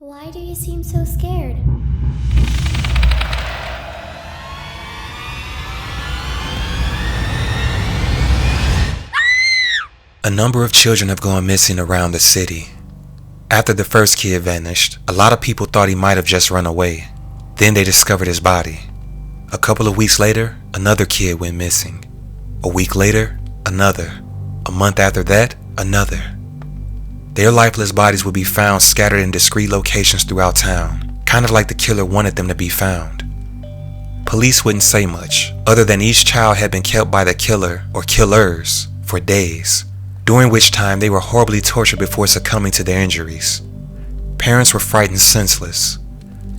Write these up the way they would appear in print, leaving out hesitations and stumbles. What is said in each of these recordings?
Why do you seem so scared? A number of children have gone missing around the city. After the first kid vanished, a lot of people thought he might have just run away. Then they discovered his body. A couple of weeks later, another kid went missing. A week later, another. A month after that, another. Their lifeless bodies would be found scattered in discreet locations throughout town, kind of like the killer wanted them to be found. Police wouldn't say much, other than each child had been kept by the killer or killers for days, during which time they were horribly tortured before succumbing to their injuries. Parents were frightened senseless.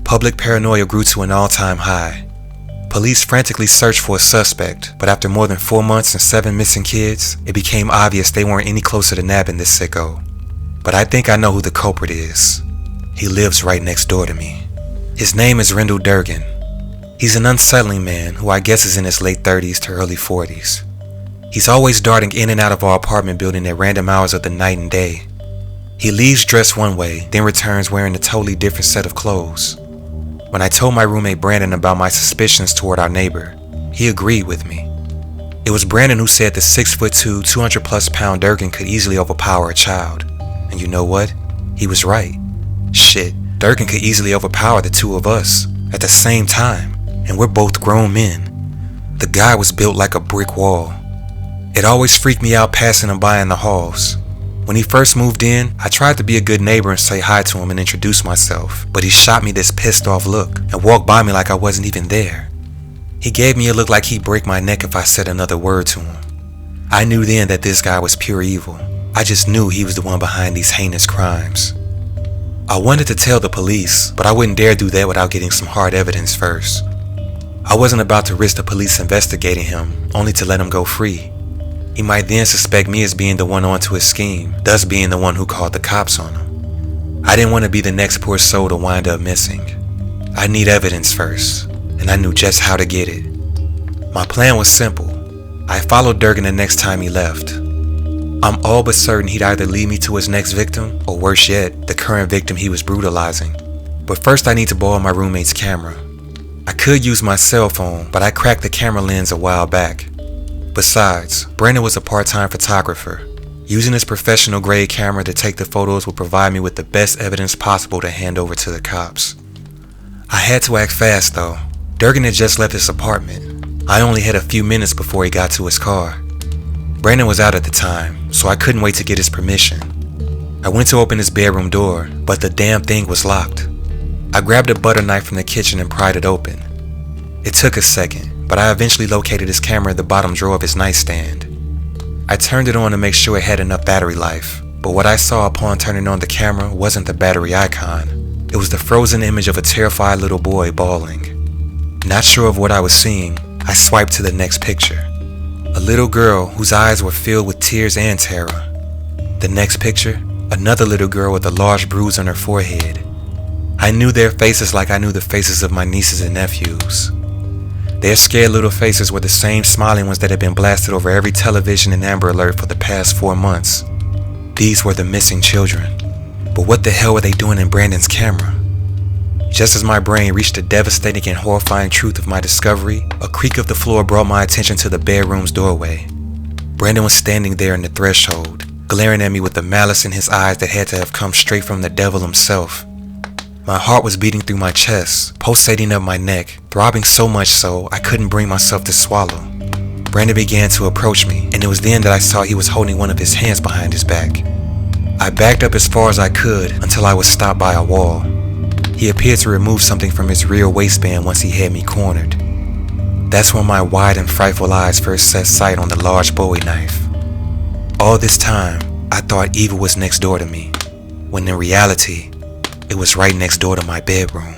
Public paranoia grew to an all-time high. Police frantically searched for a suspect, but after more than 4 months and 7 missing kids, it became obvious they weren't any closer to nabbing this sicko. But I think I know who the culprit is. He lives right next door to me. His name is Rendell Durgan. He's an unsettling man who I guess is in his late 30s to early 40s. He's always darting in and out of our apartment building at random hours of the night and day. He leaves dressed one way, then returns wearing a totally different set of clothes. When I told my roommate Brandon about my suspicions toward our neighbor, he agreed with me. It was Brandon who said the 6'2", 200+ pound Durgan could easily overpower a child. And you know what? He was right. Shit, Durgan could easily overpower the two of us at the same time, and we're both grown men. The guy was built like a brick wall. It always freaked me out passing him by in the halls. When he first moved in, I tried to be a good neighbor and say hi to him and introduce myself, but he shot me this pissed off look and walked by me like I wasn't even there. He gave me a look like he'd break my neck if I said another word to him. I knew then that this guy was pure evil. I just knew he was the one behind these heinous crimes. I wanted to tell the police, but I wouldn't dare do that without getting some hard evidence first. I wasn't about to risk the police investigating him, only to let him go free. He might then suspect me as being the one onto his scheme, thus being the one who called the cops on him. I didn't want to be the next poor soul to wind up missing. I need evidence first, and I knew just how to get it. My plan was simple. I followed Durgan the next time he left. I'm all but certain he'd either lead me to his next victim, or worse yet, the current victim he was brutalizing. But first I need to borrow my roommate's camera. I could use my cell phone, but I cracked the camera lens a while back. Besides, Brandon was a part-time photographer. Using his professional grade camera to take the photos would provide me with the best evidence possible to hand over to the cops. I had to act fast though. Durgan had just left his apartment. I only had a few minutes before he got to his car. Brandon was out at the time, so I couldn't wait to get his permission. I went to open his bedroom door, but the damn thing was locked. I grabbed a butter knife from the kitchen and pried it open. It took a second, but I eventually located his camera in the bottom drawer of his nightstand. I turned it on to make sure it had enough battery life, but what I saw upon turning on the camera wasn't the battery icon. It was the frozen image of a terrified little boy bawling. Not sure of what I was seeing, I swiped to the next picture. A little girl whose eyes were filled with tears and terror. The next picture, another little girl with a large bruise on her forehead. I knew their faces like I knew the faces of my nieces and nephews. Their scared little faces were the same smiling ones that had been blasted over every television and Amber Alert for the past 4 months. These were the missing children. But what the hell were they doing in Brandon's camera? Just as my brain reached the devastating and horrifying truth of my discovery, a creak of the floor brought my attention to the bedroom's doorway. Brandon was standing there in the threshold, glaring at me with the malice in his eyes that had to have come straight from the devil himself. My heart was beating through my chest, pulsating up my neck, throbbing so much so I couldn't bring myself to swallow. Brandon began to approach me, and it was then that I saw he was holding one of his hands behind his back. I backed up as far as I could until I was stopped by a wall. He appeared to remove something from his rear waistband once he had me cornered. That's when my wide and frightful eyes first set sight on the large Bowie knife. All this time, I thought evil was next door to me, when in reality, it was right next door to my bedroom.